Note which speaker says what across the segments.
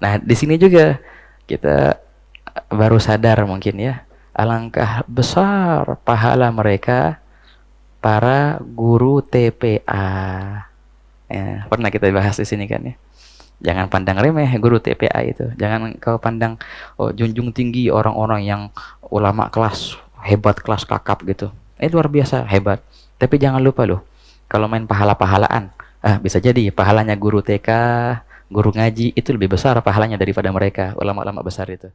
Speaker 1: Nah, di sini juga kita baru sadar mungkin ya, alangkah besar pahala mereka para guru TPA. Ya, pernah kita bahas di sini kan ya. Jangan pandang remeh guru TPA itu. Jangan kau pandang junjung tinggi orang-orang yang ulama kelas hebat, kelas kakap gitu. Luar biasa hebat. Tapi jangan lupa loh, kalau main pahala-pahalaan, bisa jadi pahalanya guru TK, guru ngaji itu lebih besar pahalanya daripada mereka ulama-ulama besar itu.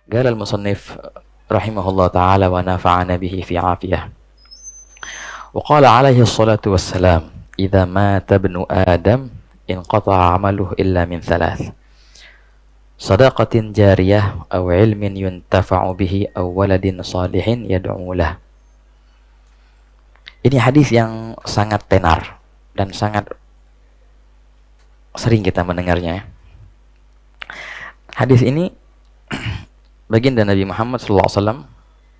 Speaker 1: Qala al-musannif rahimahullah ta'ala wa nafa'ana bihi fi 'afiyah. Wa qala alaihi salatu wassalam, "Idza mata ibnu Adam inqata'a 'amaluhu illa min thalath. Sadaqatin jariyah aw 'ilmin yuntafa'u bihi aw waladin salihin yad'u lah." Ini hadis yang sangat tenar dan sangat sering kita mendengarnya. Hadis ini baginda Nabi Muhammad SAW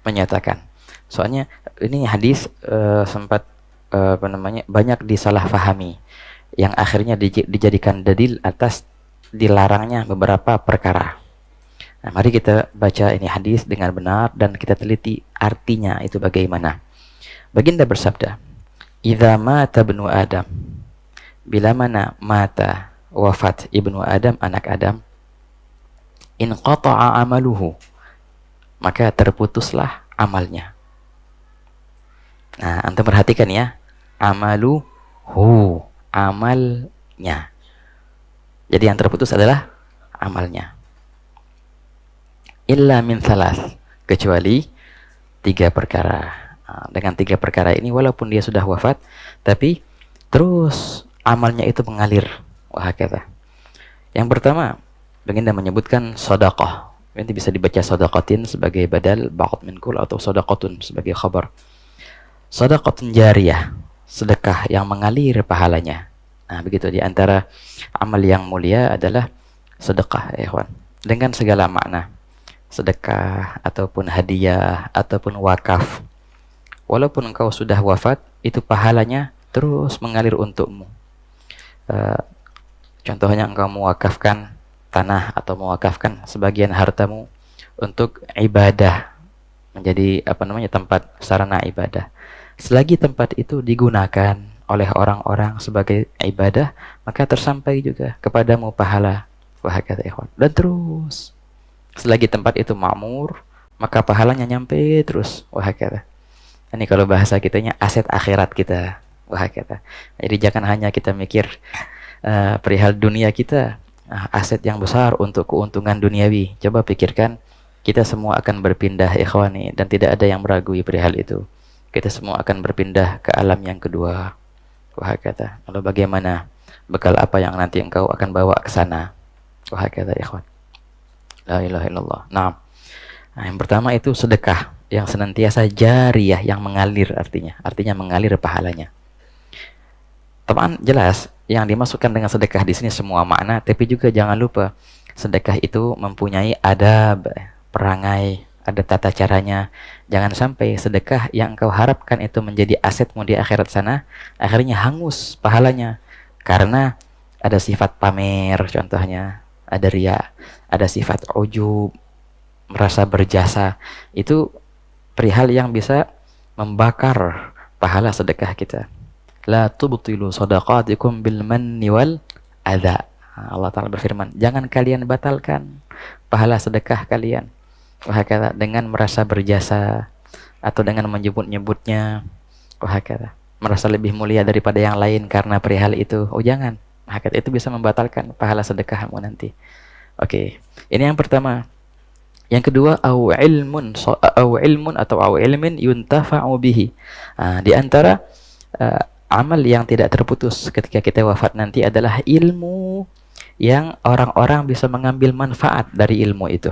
Speaker 1: menyatakan. Soalnya ini hadis sempat banyak disalahfahami, yang akhirnya dijadikan dalil atas dilarangnya beberapa perkara. Nah, mari kita baca ini hadis dengan benar dan kita teliti artinya itu bagaimana. Baginda bersabda, "Idza mata ibnu Adam," bila mana mata wafat ibnu Adam, anak Adam, inqata'a amaluhu, maka terputuslah amalnya. Nah, antum perhatikan ya, amaluhu, amalnya. Jadi yang terputus adalah amalnya. Illa min thalath, kecuali 3 perkara. Nah, dengan 3 perkara ini walaupun dia sudah wafat, tapi terus amalnya itu mengalir. Wah, kata. Yang pertama, baginda menyebutkan sedekah. Ini bisa dibaca sedaqatin sebagai badal ba'd min kul atau sedaqatun sebagai khabar. Sedekatun jariyah, sedekah yang mengalir pahalanya. Nah, begitu di antara amal yang mulia adalah sedekah, ya ikhwan. Dengan segala makna. Sedekah ataupun hadiah ataupun wakaf. Walaupun engkau sudah wafat, itu pahalanya terus mengalir untukmu. Contohnya engkau mewakafkan tanah atau mewakafkan sebagian hartamu untuk ibadah, menjadi tempat sarana ibadah. Selagi tempat itu digunakan oleh orang-orang sebagai ibadah, maka tersampai juga kepadamu pahala. Wah, kata ikhwan. Dan terus selagi tempat itu makmur, maka pahalanya nyampe terus. Wah, kata. Ini kalau bahasa kitanya aset akhirat kita. Wah, kata. Jadi jangan hanya kita mikir perihal dunia kita, aset yang besar untuk keuntungan duniawi. Coba pikirkan, kita semua akan berpindah, ikhwani, dan tidak ada yang meragui perihal itu. Kita semua akan berpindah ke alam yang kedua. Wah, kata. Lalu bagaimana? Bekal apa yang nanti engkau akan bawa ke sana? Wah, kata ikhwan. La ilaha illallah. Nah, yang pertama itu sedekah yang senantiasa jariyah, yang mengalir, artinya mengalir pahalanya. Teman, jelas yang dimasukkan dengan sedekah di sini semua makna, tapi juga jangan lupa sedekah itu mempunyai adab, perangai, ada tata caranya. Jangan sampai sedekah yang engkau harapkan itu menjadi asetmu di akhirat sana, akhirnya hangus pahalanya karena ada sifat pamer, contohnya ada riya, ada sifat ujub, merasa berjasa. Itu perihal yang bisa membakar pahala sedekah kita. La tubtilu shadaqatikum bil manni wal adza. Allah Ta'ala berfirman, jangan kalian batalkan pahala sedekah kalian, wahakala, dengan merasa berjasa atau dengan menyebut-nyebutnya, wahakala, merasa lebih mulia daripada yang lain karena perihal itu. Oh, jangan. Wahakala, itu bisa membatalkan pahala sedekahmu nanti. Oke, ini yang pertama. Yang kedua, au ilmun atau au ilmin yuntafa'u bihi. Di antara amal yang tidak terputus ketika kita wafat nanti adalah ilmu yang orang-orang bisa mengambil manfaat dari ilmu itu.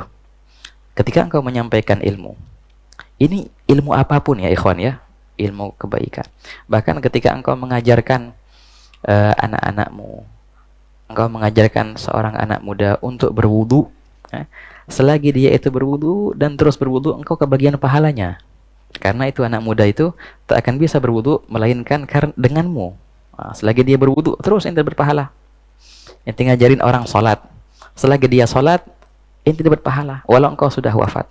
Speaker 1: Ketika engkau menyampaikan ilmu, ini ilmu apapun ya ikhwan ya, ilmu kebaikan. Bahkan ketika engkau mengajarkan anak-anakmu, engkau mengajarkan seorang anak muda untuk berwudu, selagi dia itu berwudu dan terus berwudu, engkau kebagian pahalanya. Karena itu anak muda itu tak akan bisa berwudu melainkan denganmu. Selagi dia berwudu terus ente berpahala. Ente ngajarin orang sholat, selagi dia sholat ente berpahala walau engkau sudah wafat.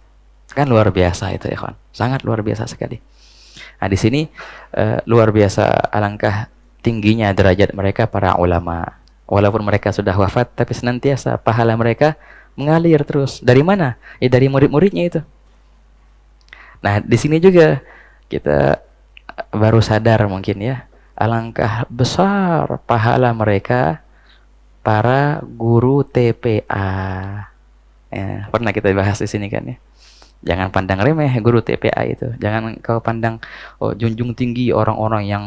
Speaker 1: Kan luar biasa itu ya kawan, sangat luar biasa sekali. Nah di sini luar biasa alangkah tingginya derajat mereka para ulama. Walaupun mereka sudah wafat, tapi senantiasa pahala mereka mengalir terus. Dari mana? Ya dari murid-muridnya itu. Nah di sini juga kita baru sadar mungkin ya, alangkah besar pahala mereka para guru TPA. Ya, pernah kita bahas di sini kan ya. Jangan pandang remeh guru TPA itu. Jangan kau pandang junjung tinggi orang-orang yang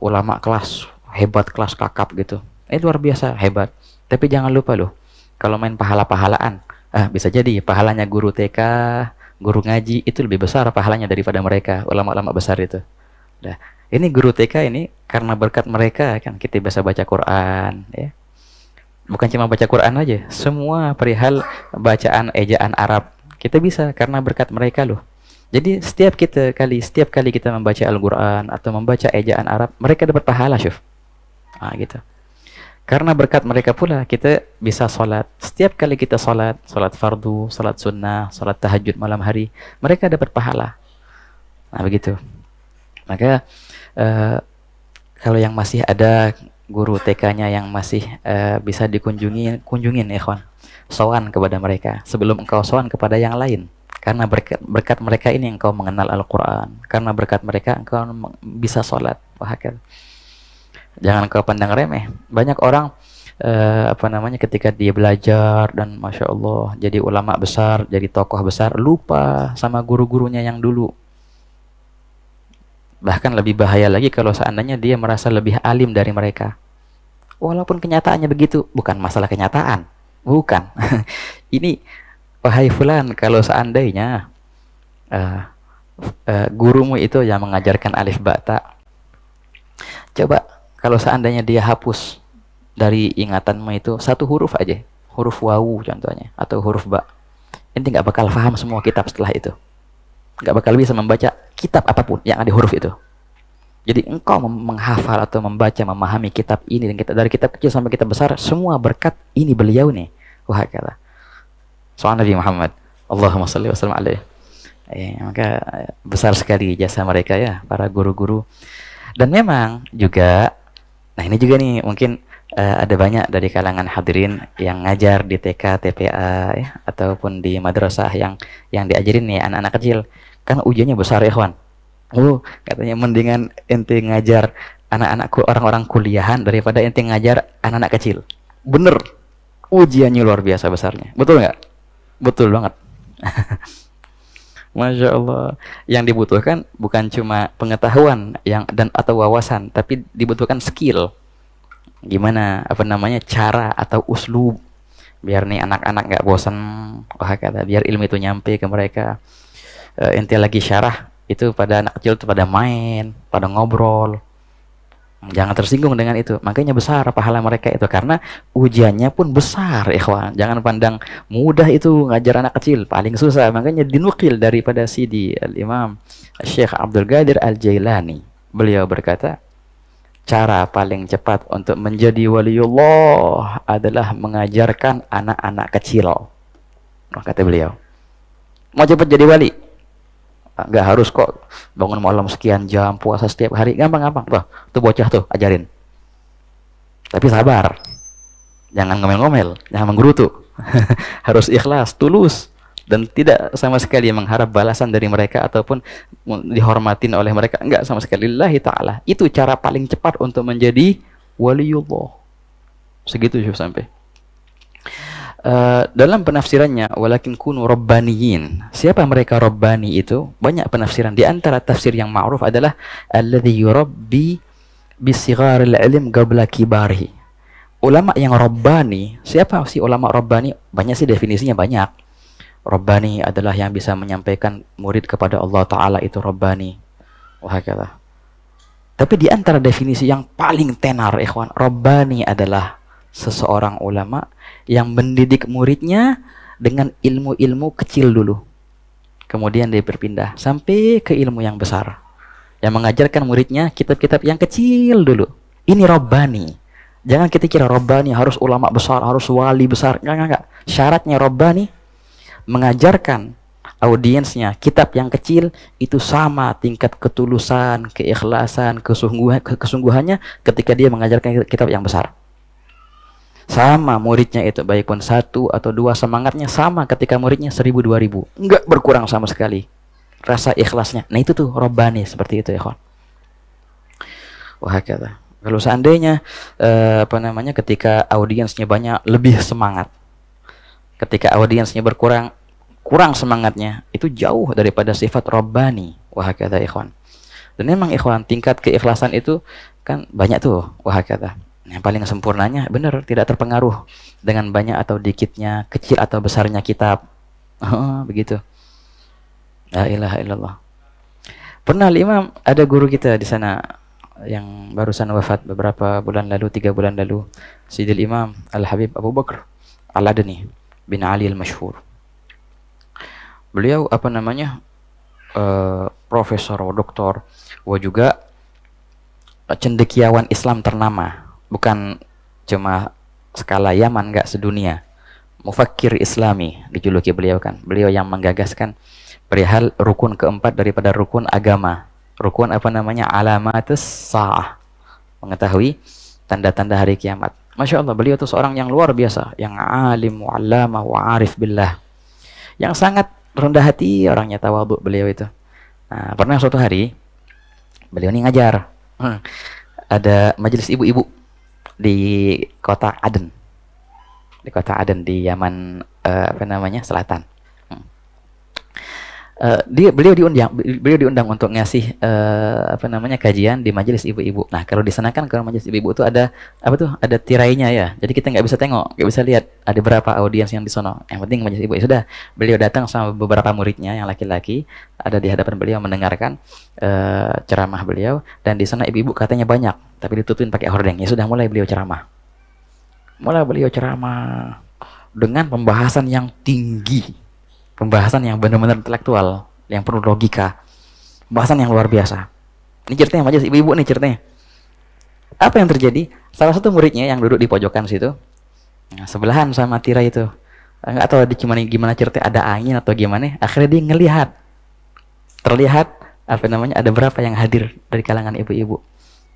Speaker 1: ulama kelas hebat, kelas kakap gitu. Luar biasa hebat. Tapi jangan lupa loh, kalau main pahala-pahalaan, bisa jadi pahalanya guru TK, guru ngaji itu lebih besar pahalanya daripada mereka ulama-ulama besar itu. Nah, ini guru TK ini karena berkat mereka kan kita bisa baca Quran ya. Bukan cuma baca Quran aja, semua perihal bacaan ejaan Arab kita bisa karena berkat mereka loh. Jadi setiap kali kita membaca Al-Quran atau membaca ejaan Arab, mereka dapat pahala, syuf. Gitu. Karena berkat mereka pula kita bisa sholat. Setiap kali kita sholat fardu, sholat sunnah, sholat tahajud malam hari, mereka dapat pahala. Nah begitu. Maka kalau yang masih ada guru TK-nya yang masih bisa kunjungin ikhwan, sowan kepada mereka sebelum engkau sowan kepada yang lain. Karena berkat mereka ini engkau mengenal Al-Quran. Karena berkat mereka engkau bisa sholat. Jangan engkau pandang remeh. Banyak orang ketika dia belajar dan Masya Allah jadi ulama besar, jadi tokoh besar, lupa sama guru-gurunya yang dulu. Bahkan lebih bahaya lagi kalau seandainya dia merasa lebih alim dari mereka. Walaupun kenyataannya begitu, bukan masalah kenyataan. Bukan. Ini, wahai fulan, kalau seandainya gurumu itu yang mengajarkan alif ba ta, coba kalau seandainya dia hapus dari ingatanmu itu satu huruf aja, huruf wawu contohnya, atau huruf ba, ente nggak bakal paham semua kitab setelah itu. Nggak bakal bisa membaca kitab apapun yang ada huruf itu. Jadi engkau menghafal atau membaca, memahami kitab ini dan kita dari kitab kecil sampai kitab besar, semua berkat ini beliau nih. Wah kata soal Nabi Muhammad, Allahumma shalli wa sallam alaihi. Maka besar sekali jasa mereka ya, para guru-guru. Dan memang juga, nah ini juga nih mungkin ada banyak dari kalangan hadirin yang ngajar di TK, TPA ya, ataupun di madrasah yang diajarin nih anak-anak kecil. Kan ujiannya besar ya kawan. Katanya mendingan ente ngajar anak-anak orang-orang kuliahan daripada ente ngajar anak-anak kecil. Bener, ujiannya luar biasa besarnya. Betul nggak? Betul banget. Masya Allah. Yang dibutuhkan bukan cuma pengetahuan atau wawasan, tapi dibutuhkan skill. Gimana cara atau uslub biar nih anak-anak nggak bosan, biar ilmu itu nyampe ke mereka. Ente lagi syarah itu pada anak kecil itu pada main, pada ngobrol. Jangan tersinggung dengan itu. Makanya besar pahala mereka itu karena ujiannya pun besar, ikhwan. Jangan pandang mudah itu ngajar anak kecil, paling susah. Makanya dinukil daripada Sidi Al-Imam Syekh Abdul Qadir Al-Jailani. Beliau berkata, cara paling cepat untuk menjadi waliullah adalah mengajarkan anak-anak kecil. Kata beliau. Mau cepat jadi wali? Nggak harus kok bangun malam sekian jam, puasa setiap hari, gampang-gampang. Tuh bocah tuh ajarin. Tapi sabar, jangan ngomel-ngomel, jangan menggerutu. Harus ikhlas, tulus, dan tidak sama sekali mengharap balasan dari mereka ataupun dihormatin oleh mereka. Enggak sama sekali. Lillahi ta'ala. Itu cara paling cepat untuk menjadi waliullah. Segitu sampai. Dalam penafsirannya walakin kunu rabbaniyin. Siapa mereka rabbani itu? Banyak penafsiran. Di antara tafsir yang ma'ruf adalah alladzi yurabbi bisigharil ilm qabla kibarihi. Ulama yang rabbani, siapa sih ulama rabbani? Banyak sih definisinya banyak. Rabbani adalah yang bisa menyampaikan murid kepada Allah Ta'ala, itu rabbani. Wahakala. Tapi di antara definisi yang paling tenar ikhwan, rabbani adalah seseorang ulama yang mendidik muridnya dengan ilmu-ilmu kecil dulu. kemudian dia berpindah sampai ke ilmu yang besar, yang mengajarkan muridnya kitab-kitab yang kecil dulu. Ini Rabbani. Jangan kita kira Rabbani harus ulama besar, harus wali besar. Enggak. Syaratnya Rabbani mengajarkan audiensnya kitab yang kecil itu sama tingkat ketulusan, keikhlasan, kesungguhannya ketika dia mengajarkan kitab yang besar. Sama muridnya itu, baik pun 1 atau 2, semangatnya sama ketika muridnya 1000, 2000. Enggak berkurang sama sekali rasa ikhlasnya. Nah itu tuh Rabbani, seperti itu ya kawan. Wah kata. Kalau seandainya ketika audiensnya banyak, lebih semangat. Ketika audiensnya berkurang, kurang semangatnya, itu jauh daripada sifat Rabbani. Wah kata ikhwan. Dan memang ikhwan, tingkat keikhlasan itu kan banyak tuh. Wah kata. Yang paling sempurnanya benar tidak terpengaruh dengan banyak atau dikitnya, kecil atau besarnya kitab. Begitu. La ilaha illallah. Pernah Imam, ada guru kita di sana yang barusan wafat beberapa bulan lalu, 3 bulan lalu, Sayyidil Imam Al-Habib Abu Bakar Al-Adni bin Ali Al-Mashhur. Beliau profesor, doktor, juga cendekiawan Islam ternama, bukan cuma skala Yaman, enggak, sedunia. Mufakkir Islami dijuluki beliau kan. Beliau yang menggagaskan perihal rukun keempat daripada rukun agama. Rukun alamatus sa'ah, mengetahui tanda-tanda hari kiamat. Masya Allah, beliau itu seorang yang luar biasa, yang alim, mu'allamah, wa'arif billah, yang sangat rendah hati orangnya, tawadhu beliau itu. Nah, pernah suatu hari beliau ini ngajar, ada majelis ibu-ibu di kota Aden, di Yaman selatan. Beliau diundang untuk ngasih kajian di majelis ibu-ibu. Nah, kalau di sana kan, kalau majelis ibu-ibu itu ada ada tirainya ya. Jadi kita nggak bisa tengok, nggak bisa lihat ada berapa audiens yang di sana. Yang penting majelis ibu. Ya sudah, beliau datang sama beberapa muridnya yang laki-laki, ada di hadapan beliau mendengarkan ceramah beliau, dan di sana ibu-ibu katanya banyak, tapi ditutupin pakai hordeng. Ya sudah, mulai beliau ceramah. Dengan pembahasan yang tinggi. Pembahasan yang benar-benar intelektual, yang penuh logika, pembahasan yang luar biasa. Ini ceritanya majelis ibu-ibu nih ceritanya. Apa yang terjadi? Salah satu muridnya yang duduk di pojokan situ, sebelahan sama tirai itu, nggak tahu gimana ceritanya, ada angin atau gimana, akhirnya dia terlihat ada berapa yang hadir dari kalangan ibu-ibu.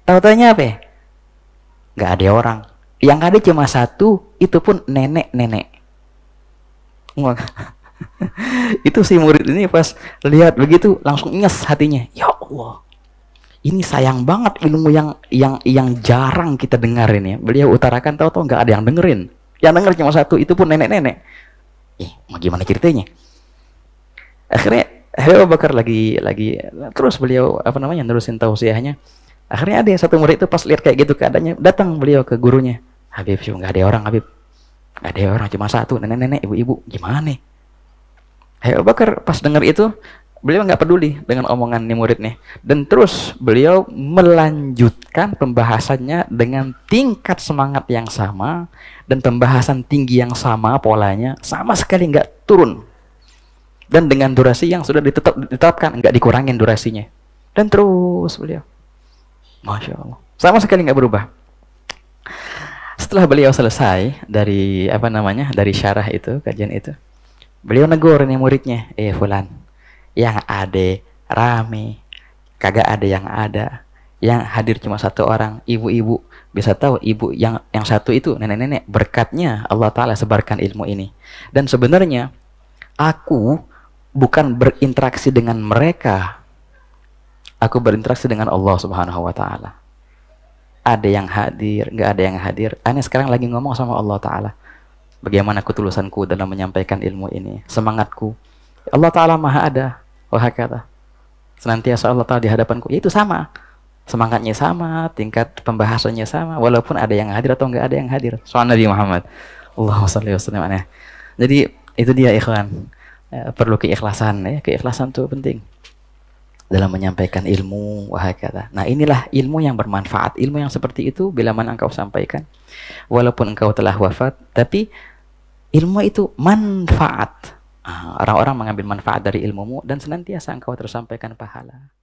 Speaker 1: Tahu-taunya apa ya? Nggak ada orang. Yang ada cuma 1, itu pun nenek-nenek. Itu si murid ini pas lihat begitu langsung nyes hatinya. Ya Allah, ini sayang banget ilmu yang jarang kita dengar ini. Beliau utarakan, tahu-tahu nggak ada yang dengerin. Yang denger cuma 1, itu pun nenek-nenek. Mau gimana ceritanya? Akhirnya Abu Bakar lagi terus beliau nerusin tausiahnya. Akhirnya ada satu murid itu pas lihat kayak gitu keadaannya, datang beliau ke gurunya. Habib, nggak ada orang, Habib. Nggak ada orang, cuma 1, nenek-nenek, ibu-ibu. Gimana? Abu Bakar pas dengar itu, beliau nggak peduli dengan omongan nih murid nih, dan terus beliau melanjutkan pembahasannya dengan tingkat semangat yang sama dan pembahasan tinggi yang sama, polanya sama sekali nggak turun, dan dengan durasi yang sudah ditetapkan, nggak dikurangin durasinya, dan terus beliau, masya Allah, sama sekali nggak berubah. Setelah beliau selesai dari dari syarah itu, kajian itu, beliau negur nih muridnya, fulan, yang ada rame, kagak ada yang hadir cuma 1 orang, ibu-ibu. Bisa tahu ibu yang 1 itu nenek-nenek, berkatnya Allah Ta'ala sebarkan ilmu ini. Dan sebenarnya aku bukan berinteraksi dengan mereka, aku berinteraksi dengan Allah Subhanahu wa Ta'ala. Ada yang hadir, nggak ada yang hadir, aneh sekarang lagi ngomong sama Allah Ta'ala. Bagaimana ketulusanku dalam menyampaikan ilmu ini, semangatku. Allah Ta'ala maha ada. Wah kata, senantiasa Allah Ta'ala di hadapanku. Ya itu sama, semangatnya sama, tingkat pembahasannya sama, walaupun ada yang hadir atau nggak ada yang hadir. Soal Nabi Muhammad, Allahumma shalli wa sallim. Jadi itu dia ikhwan, perlu keikhlasan ya. Keikhlasan itu penting dalam menyampaikan ilmu. Wah kata. Nah inilah ilmu yang bermanfaat. Ilmu yang seperti itu bila mana engkau sampaikan, walaupun engkau telah wafat, tapi ilmu itu manfaat. Orang-orang mengambil manfaat dari ilmumu dan senantiasa engkau tersampaikan pahala.